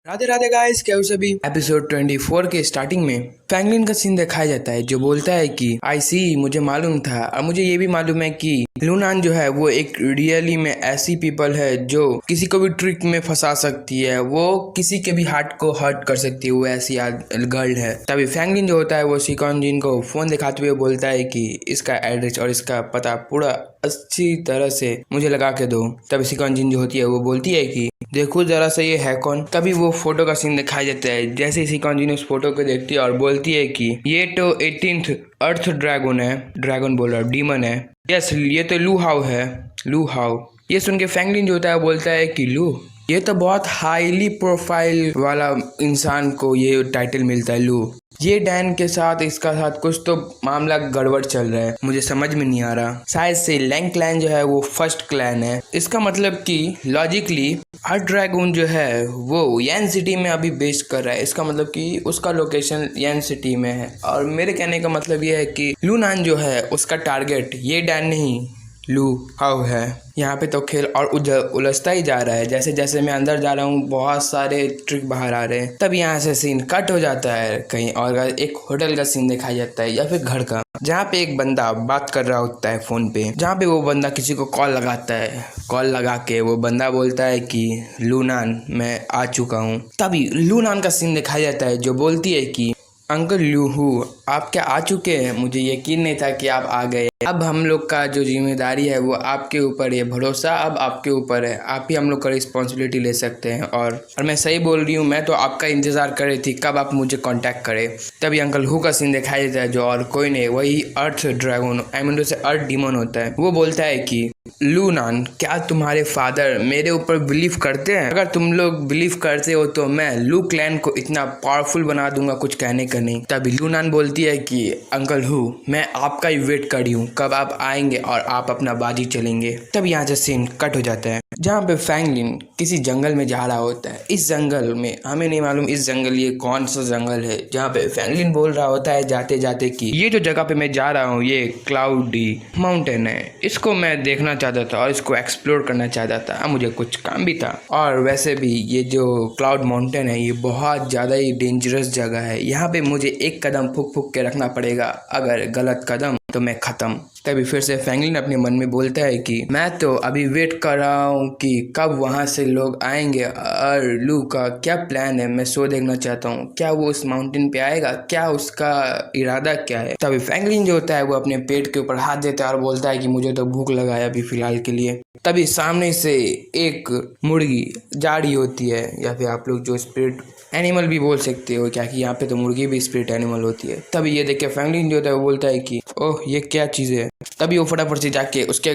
Radhe Radhe guys, क्या हो सभी। एपिसोड 24 के स्टार्टिंग में फ्रैंकलिन का सीन दिखाया जाता है जो बोलता है कि आई सी, मुझे मालूम था और मुझे ये भी मालूम है कि लूनान जो है वो एक रियली में ऐसी पीपल है जो किसी को भी ट्रिक में फंसा सकती है, वो किसी के भी हार्ट को हर्ट कर सकती है, वो ऐसी गर्ल है। तभी फ्रैंकलिन जो होता है वो सिकॉन जिन को फोन दिखाते हुए बोलता है कि इसका एड्रेस और इसका पता पूरा अच्छी तरह से मुझे लगा के दो। तभी सिकॉन जिन जो होती है वो बोलती है कि देखो जरा सा ये है कौन। तभी वो फोटो का सीन दिखाया जाता है। जैसे ही सिकॉन जिन उस फोटो को देखती है और बोलती है कि ये तो 18th अर्थ ड्रैगन है, ड्रैगन बोल रहा डीमन है। यस, ये तो लू हाउ है, लू हाउ। ये सुन के फ्रैंकलिन जो होता है बोलता है कि लू, ये तो बहुत हाईली प्रोफाइल वाला इंसान को ये टाइटल मिलता है लू। ये डैन के साथ इसका साथ कुछ तो मामला गड़बड़ चल रहा है, मुझे समझ में नहीं आ रहा। शायद से लैंग क्लैन जो है वो फर्स्ट क्लैन है। इसका मतलब कि लॉजिकली अर्थ ड्रैगन जो है वो यन सिटी में अभी बेस कर रहा है। इसका मतलब कि उसका लोकेशन यन सिटी में है। और मेरे कहने का मतलब ये है कि लूनान जो है उसका टारगेट ये डैन नहीं लू हाउ है। यहाँ पे तो खेल और उलझता ही जा रहा है। जैसे जैसे मैं अंदर जा रहा हूँ बहुत सारे ट्रिक बाहर आ रहे हैं। तब यहाँ से सीन कट हो जाता है कहीं और, एक होटल का सीन दिखाया जाता है या फिर घर का, जहाँ पे एक बंदा बात कर रहा होता है फोन पे। जहाँ पे वो बंदा किसी को कॉल लगाता है, कॉल लगा के वो बंदा बोलता है कि लूनान मैं आ चुका हूँ। तभी लूनान का सीन दिखाया जाता है जो बोलती है कि अंकल लूहू आप क्या आ चुके हैं, मुझे यकीन नहीं था कि आप आ गए। अब हम लोग का जो जिम्मेदारी है वो आपके ऊपर है, भरोसा अब आपके ऊपर है, आप ही हम लोग का रिस्पॉन्सिबिलिटी ले सकते हैं। और मैं सही बोल रही हूँ, मैं तो आपका इंतज़ार कर रही थी कब आप मुझे कांटेक्ट करें। तभी अंकल हु का सीन दिखाई देता है जो और कोई नहीं वही अर्थ ड्रैगन आई मीन से अर्थ डीमन होता है। वो बोलता है कि लूनान क्या तुम्हारे फादर मेरे ऊपर बिलीव करते हैं? अगर तुम लोग बिलीव करते हो तो मैं लू क्लैन को इतना पावरफुल बना दूंगा कुछ कहने का नहीं। तभी लूनान बोलती है कि अंकल हु मैं आपका ही वेट कर रही हूँ, कब आप आएंगे और आप अपना बाजी चलेंगे। तब यहाँ से सीन कट हो जाता है जहाँ पे फ्रैंकलिन किसी जंगल में जा रहा होता है। इस जंगल में हमें नहीं मालूम इस जंगल ये कौन सा जंगल है, जहाँ पे फ्रैंकलिन बोल रहा होता है जाते जाते कि ये जो जगह पे मैं जा रहा हूँ ये क्लाउडी माउंटेन है, इसको मैं देखना चाहता था और इसको एक्सप्लोर करना चाहता था, मुझे कुछ काम भी था। और वैसे भी ये जो क्लाउड माउंटेन है ये बहुत ज़्यादा ही डेंजरस जगह है, यहाँ पे मुझे एक कदम फूक फूक के रखना पड़ेगा, अगर गलत कदम तो मैं ख़त्म। तभी फिर से फ्रैंकलिन अपने मन में बोलता है कि मैं तो अभी वेट कर रहा हूँ कि कब वहाँ से लोग आएंगे और लू का क्या प्लान है, मैं शो देखना चाहता हूँ। क्या वो उस माउंटेन पे आएगा, क्या उसका इरादा क्या है। तभी फ्रैंकलिन जो होता है वो अपने पेट के ऊपर हाथ देता है और बोलता है कि मुझे तो भूख लगा है अभी फिलहाल के लिए। तभी सामने से एक मुर्गी जा रही होती है, या फिर आप लोग जो स्पिरिट एनिमल भी बोल सकते हो, क्या कि यहाँ पे तो मुर्गी भी स्पिरिट एनिमल होती है। तभी ये देख के फ्रैंकलिन जो होता है वो बोलता है कि ओह ये क्या चीज़ है। तभी वो फटाफट से जाके उसके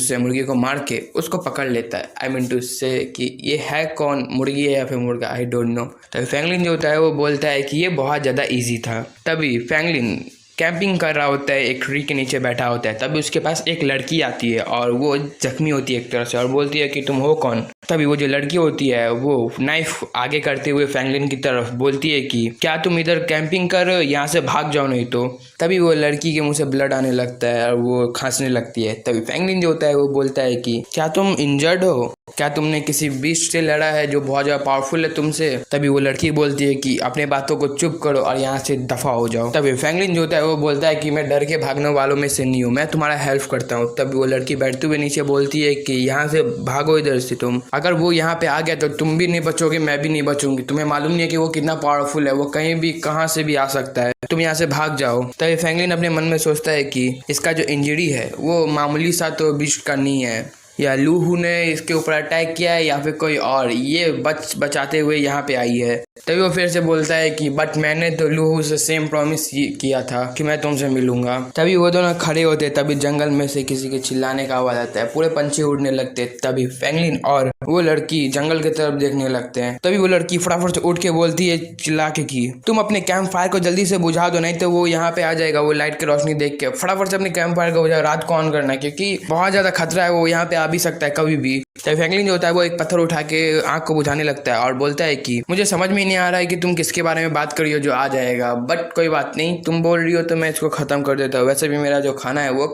से मुर्गी को मार के उसको पकड़ लेता है। आई मीन टू से कि ये है कौन, मुर्गी है या फिर मुर्गा, आई डोंट नो। तभी फ्रैंकलिन जो होता है वो बोलता है कि ये बहुत ज़्यादा ईजी था। तभी फ्रैंकलिन कैंपिंग कर रहा होता है, एक ट्री के नीचे बैठा होता है। तभी उसके पास एक लड़की आती है और वो जख्मी होती है एक तरह से और बोलती है कि तुम हो कौन। तभी वो जो लड़की होती है वो नाइफ आगे करते हुए फ्रैंकलिन की तरफ बोलती है कि क्या तुम इधर कैंपिंग कर रहे हो, यहाँ से भाग जाओ नहीं तो। तभी वो लड़की के मुंह से ब्लड आने लगता है और वो खांसने लगती है। तभी फ्रैंकलिन जो होता है वो बोलता है कि क्या तुम इंजर्ड हो, क्या तुमने किसी बीस्ट से लड़ा है जो बहुत ज़्यादा पावरफुल है तुमसे। तभी वो लड़की बोलती है कि अपने बातों को चुप करो और यहाँ से दफा हो जाओ। तभी फ्रैंकलिन जो होता है वो बोलता है कि मैं डर के भागने वालों में से नहीं हूँ, मैं तुम्हारा हेल्प करता हूँ। तभी वो लड़की बैठते हुए नीचे बोलती है कि यहाँ से भागो इधर से, तुम अगर वो यहाँ पे आ गया तो तुम भी नहीं बचोगे, मैं भी नहीं बचूंगी। तुम्हें मालूम नहीं है कि वो कितना पावरफुल है, वो कहीं भी कहाँ से भी आ सकता है, तुम यहाँ से भाग जाओ। तभी फ्रैंकलिन अपने मन में सोचता है कि इसका जो इंजरी है वो मामूली सा तो बीस्ट का नहीं है, या लूहू ने इसके ऊपर अटैक किया है या फिर कोई और ये बचाते हुए यहाँ पे आई है। तभी वो फिर से बोलता है कि बट मैंने तो लूहू से सेम प्रॉमिस किया था कि मैं तुमसे मिलूंगा। तभी वो दोनों खड़े होते, तभी जंगल में से किसी के चिल्लाने का आवाज आता है, पूरे पंछी उड़ने लगते। तभी फ्रैंकलिन और वो लड़की जंगल की तरफ देखने लगते हैं। तभी वो लड़की फटाफट से उठ के बोलती है चिल्ला के कि तुम अपने कैंप फायर को जल्दी से बुझा दो, नहीं तो वो यहाँ पे आ जाएगा। वो लाइट की रोशनी देख के फटाफट से अपने कैंप फायर को बुझा, रात को ऑन करना है क्योंकि बहुत ज्यादा खतरा है, वो यहाँ पे आ भी सकता है कभी भी। तभी फ्रैंकलिन जो होता है वो एक पत्थर उठा के आंख को बुझाने लगता है और बोलता है कि मुझे समझ में नहीं आ रहा है कि तुम किसके बारे में बात कर रही हो जो आ जाएगा, बट कोई बात नहीं, तुम बोल रही हो तो मैं इसको खत्म कर देता हूँ। वैसे भी मेरा जो खाना है वो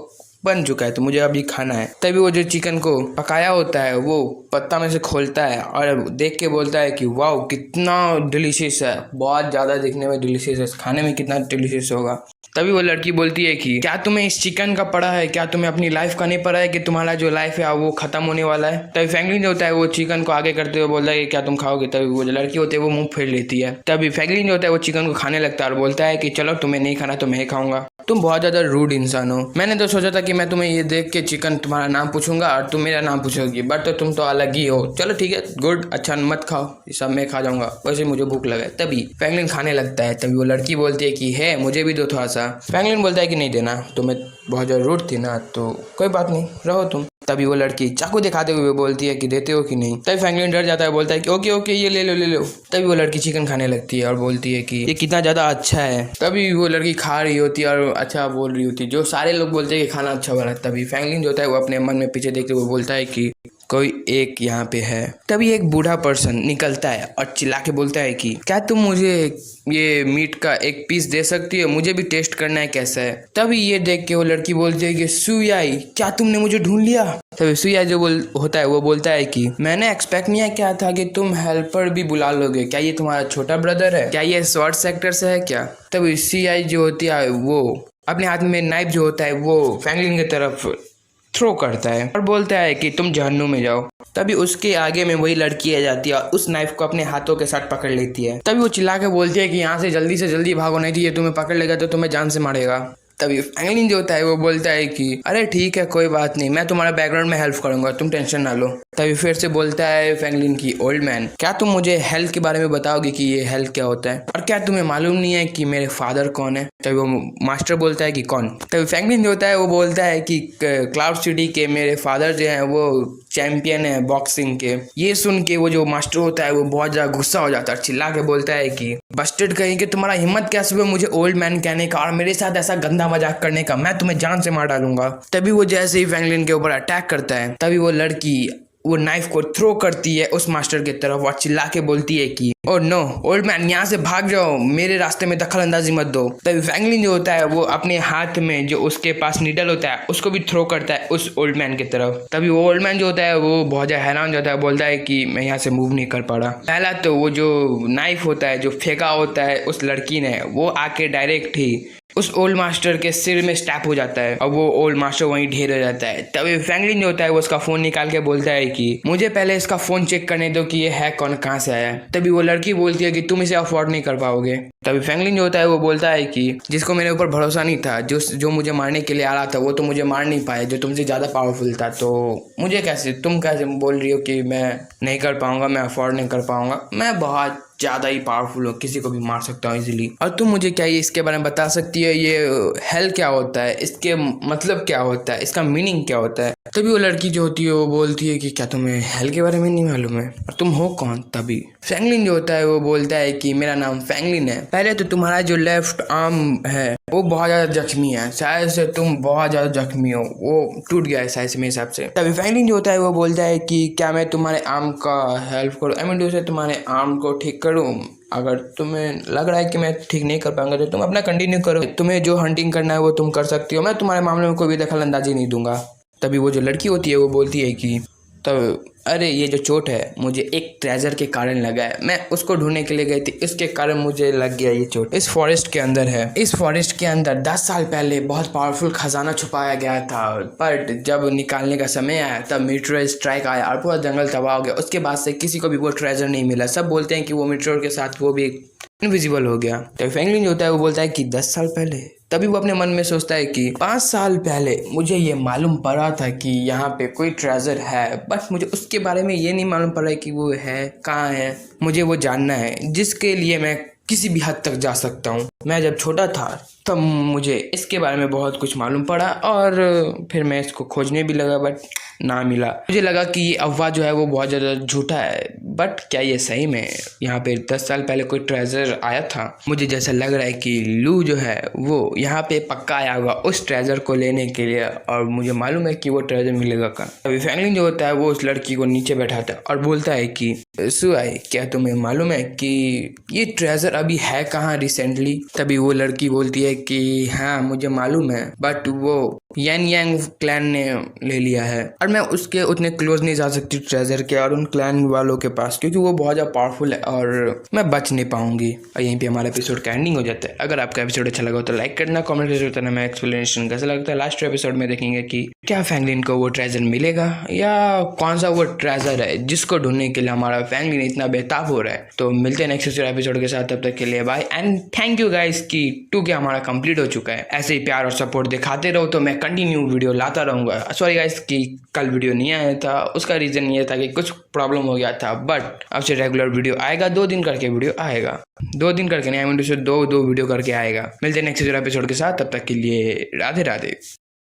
बन चुका है तो मुझे अभी खाना है। तभी वो जो चिकन को पकाया होता है वो पत्ता में से खोलता है और देख के बोलता है कि वाह कितना डिलीशियस है, बहुत ज़्यादा दिखने में डिलीशियस है, खाने में कितना डिलीशियस होगा। तभी वो लड़की बोलती है कि क्या तुम्हें इस चिकन का पड़ा है, क्या तुम्हें अपनी लाइफ का नहीं पड़ा है कि तुम्हारा जो लाइफ है वो खत्म होने वाला है। तभी फ्रैंकलिन जो होता है वो चिकन को आगे करते हुए बोलता है कि क्या तुम खाओगे। तभी वो जो लड़की होती है वो मुंह फेर लेती है। तभी फ्रैंकलिन जो होता है वो चिकन को खाने लगता है और बोलता है कि चलो तुम्हें नहीं खाना तो मैं ही खाऊंगा, तुम बहुत ज़्यादा रूड इंसान हो। मैंने तो सोचा था कि मैं तुम्हें ये देख के चिकन तुम्हारा नाम पूछूंगा और तुम मेरा नाम पूछोगी, बट तो तुम तो अलग ही हो। चलो ठीक है, गुड, अच्छा मत खाओ, ये सब मैं खा जाऊंगा, वैसे मुझे भूख लगा है। तभी फ्रैंकलिन खाने लगता है। तभी वो लड़की बोलती है कि है मुझे भी दो थोड़ा सा। फ्रैंकलिन बोलता है कि नहीं देना, तुम्हें बहुत ज़्यादा रूड थी ना, तो कोई बात नहीं, रहो तुम। तभी वो लड़की चाकू दिखाते हुए बोलती है कि देते हो कि नहीं। तभी फ्रैंकलिन डर जाता है, बोलता है कि ओके ओके ये ले लो ले लो। तभी वो लड़की चिकन खाने लगती है और बोलती है कि ये कितना ज़्यादा अच्छा है। तभी वो लड़की खा रही होती है और अच्छा बोल रही होती है, जो सारे लोग बोलते हैं कि खाना अच्छा बना। तभी फ्रैंकलिन जो होता है वो अपने मन में पीछे देखते हुए बोलता है कि कोई एक यहाँ पे है। तभी एक बूढ़ा पर्सन निकलता है और चिल्ला के बोलता है कि क्या तुम मुझे ये मीट का एक पीस दे सकती हो, मुझे भी टेस्ट करना है कैसा है। तभी ये देख के वो लड़की बोलती है कि सुयाई क्या तुमने मुझे ढूंढ लिया। तभी सुयाई जो होता है वो बोलता है कि मैंने एक्सपेक्ट नहीं किया था कि तुम हेल्पर भी बुला लोगे, क्या ये तुम्हारा छोटा ब्रदर है, क्या ये स्वॉर्ड सेक्टर से है क्या। तभी सुयाई जो होती है वो अपने हाथ में नाइफ जो होता है वो फ्रैंकलिन की तरफ थ्रो करता है और बोलता है कि तुम जहन्नुम में जाओ। तभी उसके आगे में वही लड़की आ जाती है और उस नाइफ को अपने हाथों के साथ पकड़ लेती है। तभी वो चिल्ला के बोलती है कि यहाँ से जल्दी भागो, नहीं तो ये तुम्हें पकड़ लेगा तो तुम्हें जान से मारेगा। तभी फ्रैंकलिन जो होता है वो बोलता है कि अरे ठीक है कोई बात नहीं, मैं तुम्हारा बैकग्राउंड में हेल्प करूंगा, तुम टेंशन ना लो। तभी फिर से बोलता है फ्रैंकलिन की ओल्ड मैन क्या तुम मुझे हेल्थ के बारे में बताओगे कि ये हेल्थ क्या होता है, और क्या तुम्हें मालूम नहीं है कि मेरे फादर कौन है। तभी वो मास्टर बोलता है कि कौन। तभी फ्रैंकलिन जो होता है वो बोलता है कि क्लाउड सिटी के मेरे फादर जो हैं वो चैंपियन है बॉक्सिंग के। ये सुन के वो जो मास्टर होता है वो बहुत ज़्यादा गुस्सा हो जाता है, चिल्ला के बोलता है कि बस्टेड कहीं कि तुम्हारा हिम्मत कैसे हुआ मुझे ओल्ड मैन कहने का और मेरे साथ ऐसा गंदा मजाक करने का, मैं तुम्हें जान से मार डालूंगा। तभी वो जैसे ही फ्रैंकलिन के ऊपर अटैक करता है तभी वो लड़की वो नाइफ को थ्रो करती है उस मास्टर की तरफ और चिल्ला के बोलती है कि ओह नो ओल्ड मैन यहाँ से भाग जाओ, मेरे रास्ते में दखल अंदाजी मत दो। तभी फ्रैंकलिन जो होता है वो अपने हाथ में जो उसके पास नीडल होता है उसको भी थ्रो करता है उस ओल्ड मैन की तरफ। तभी वो ओल्ड मैन जो होता है वो बहुत ज़्यादा हैरान जाता है, बोलता है कि मैं यहाँ से मूव नहीं कर पा रहा। पहला तो वो जो नाइफ होता है जो फेंका होता है उस लड़की ने वो आके डायरेक्ट ही उस ओल्ड मास्टर के सिर में स्टैप हो जाता है और वो ओल्ड मास्टर वहीं ढेर हो जाता है। तभी फ्रैंकलिन जो होता है वो उसका फोन निकाल के बोलता है कि मुझे पहले इसका फोन चेक करने दो कि ये है कौन, कहाँ से आया है। तभी वो लड़की बोलती है कि तुम इसे अफोर्ड नहीं कर पाओगे। तभी फ्रैंकलिन जो होता है वो बोलता है कि जिसको मेरे ऊपर भरोसा नहीं था, जो मुझे मारने के लिए आ रहा था वो तो मुझे मार नहीं पाया, जो तुमसे ज़्यादा पावरफुल था, तो मुझे कैसे तुम कैसे बोल रही हो कि मैं नहीं कर पाऊंगा, मैं अफोर्ड नहीं कर पाऊंगा, मैं बहुत ज़्यादा ही पावरफुल हो, किसी को भी मार सकता हूँ इजीली। और तुम मुझे क्या ये इसके बारे में बता सकती है ये हेल क्या होता है, इसके मतलब क्या होता है, इसका मीनिंग क्या होता है। तभी वो लड़की जो होती है वो बोलती है कि क्या तुम्हें हेल के बारे में नहीं मालूम है और तुम हो कौन। तभी फ्रैंकलिन जो होता है वो बोलता है कि मेरा नाम फ्रैंकलिन है। पहले तो तुम्हारा जो लेफ्ट आर्म है वो बहुत ज़्यादा जख्मी है, शायद से तुम बहुत ज़्यादा जख्मी हो, वो टूट गया है शायद से मेरे हिसाब से। तभी फ्रैंकलिन जो होता है वो बोलता है कि क्या मैं तुम्हारे आर्म का हेल्प करूँ, आई मीन तुम्हारे आर्म को ठीक करूँ। अगर तुम्हें लग रहा है कि मैं ठीक नहीं कर पाऊंगा तो तुम अपना कंटिन्यू करो, तुम्हें जो हंटिंग करना है वो तुम कर सकती हो, मैं तुम्हारे मामले में कोई भी दखल अंदाजी नहीं दूंगा। तभी वो जो लड़की होती है वो बोलती है कि तब अरे ये जो चोट है मुझे एक ट्रेजर के कारण लगा है, मैं उसको ढूंढने के लिए गई थी, इसके कारण मुझे लग गया ये चोट। इस फॉरेस्ट के अंदर है, इस फॉरेस्ट के अंदर 10 साल पहले बहुत पावरफुल खजाना छुपाया गया था, बट जब निकालने का समय आया तब मीटरोइड स्ट्राइक आया और पूरा जंगल तबाह हो गया। उसके बाद से किसी को भी वो ट्रेजर नहीं मिला, सब बोलते हैं कि वो मीटरोइड के साथ वो भी इनविजिबल हो गया। तो फ्रैंकलिन जो होता है वो बोलता है कि 10 साल पहले। तभी वो अपने मन में सोचता है कि 5 साल पहले मुझे ये मालूम पड़ा था कि यहाँ पे कोई ट्रेजर है, बट मुझे उसके बारे में ये नहीं मालूम पड़ा कि वो है कहाँ है, मुझे वो जानना है जिसके लिए मैं किसी भी हद तक जा सकता हूँ। मैं जब छोटा था तब मुझे इसके बारे में बहुत कुछ मालूम पड़ा और फिर मैं इसको खोजने भी लगा बट ना मिला। मुझे लगा कि ये अफवाह जो है वो बहुत ज़्यादा झूठा है, बट क्या ये सही में यहाँ पे 10 साल पहले कोई ट्रेजर आया था। मुझे जैसा लग रहा है कि लू जो है वो यहाँ पे पक्का आया होगा उस ट्रेजर को लेने के लिए और मुझे मालूम है कि वो ट्रेजर मिलेगा कहाँ। अभी फ्रैंकलिन जो होता है वो उस लड़की को नीचे बैठाता है और बोलता है कि सुआई क्या तुम्हें मालूम है कि ये ट्रेजर अभी है कहाँ रिसेंटली। तभी वो लड़की बोलती है कि हाँ मुझे मालूम है, बट वो यन यांग क्लैन ने ले लिया है और मैं उसके उतने क्लोज नहीं जा सकती ट्रेजर के और उन क्लैन वालों के पास, क्योंकि वो बहुत ज़्यादा पावरफुल है और मैं बच नहीं पाऊंगी। और यहीं पे हमारा एपिसोड का एंडिंग हो जाता है। अगर आपका एपिसोड अच्छा लगा तो लाइक करना, कमेंट करके बताना मैं एक्सप्लेनेशन कैसा लगता है। लास्ट एपिसोड में देखेंगे कि क्या फैंगलिन को वो ट्रेजर मिलेगा या कौन सा वो ट्रेजर है जिसको ढूंढने के लिए हमारा फैंगलिन इतना बेताब हो रहा है। तो मिलते हैं नेक्स्ट एपिसोड के साथ, तब तक के लिए bye and thank you guys कि 2K हमारा कंप्लीट हो चुका है। ऐसे ही प्यार और सपोर्ट दिखाते रहो तो मैं कंटिन्यू वीडियो लाता रहूँगा। सॉरी गाइस कि कल वीडियो नहीं आया था, उसका रीज़न ये था कि कुछ प्रॉब्लम हो गया था, बट अब से रेगुलर वीडियो आएगा, 2 दिन करके वीडियो आएगा, 2 दिन करके नहीं, आई मीन 2 वीडियो करके आएगा। मिलते हैं नेक्स्ट एपिसोड के साथ, तब तक के लिए राधे राधे।